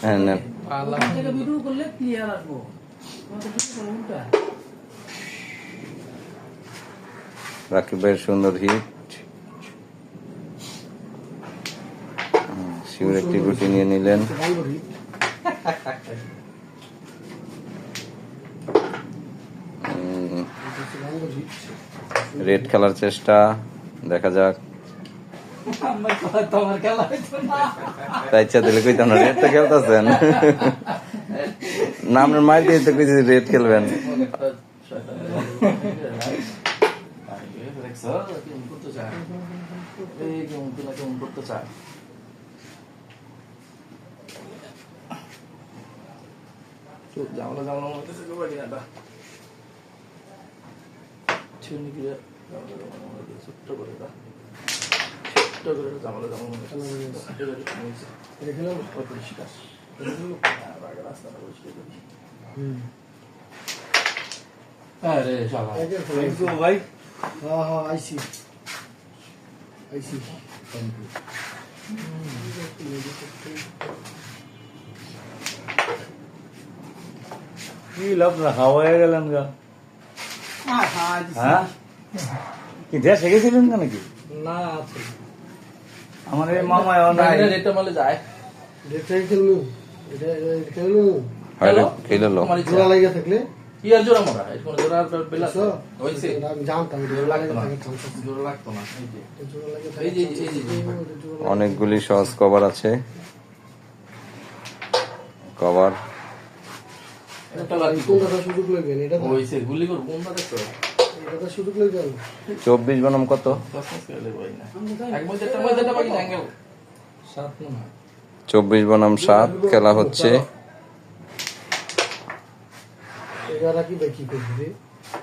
হ্যাঁ নেন। রাকিব ভাইয়ের সুন্দর হিট। শিউর একটি গুটি নিয়ে নিলেন। রেড খেলার চেষ্টা, দেখা যাক। তাই ইচ্ছা দিলে কইতাম না, রেড তো খেলতেছেন না, আপনার মায়ের দিয়ে তো কইছি রেড খেলবেন। কি লাভ না, হাওয়ায় গেলেন গা। হ্যাঁ কি দেশ গেছিলেন না নাকি? না আছে আমার এই মামা রেটটা মালে যায় রেটটাই খেলবো, এটা খেলবো খেললো জোড়া লাগিয়ে থাকলে কি আর জোড়া মারা এই কোন জোড়া বেলা হইছে আমি জানতাম জোড়া লাগতো না, জোড়া লাগতো না। এই যে অনেকগুলি সহজ কভার আছে। কভার এটা লাগি কোনটা সুযোগ লাগবে এটা হইছে গুলি কর কোনটা দেখছো এটা সুযোগ লাগবে 24 বনাম কত? 24 বনাম 7 খেলা হচ্ছে। এগারা কি দেখি করবি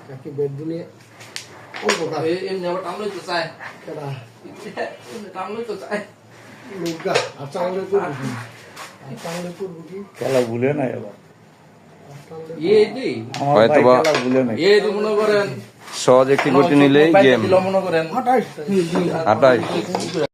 কাকি বেড দুনিয়া ও বাবা এম যাবা টামলে তো চাই কেডা টামলে তো চাই লুকা আচ্ছা আমরা করব কি খেলা ভুলে না এবার। হয়তো বা সহজ একটি গুটি নিলেই গেম। 28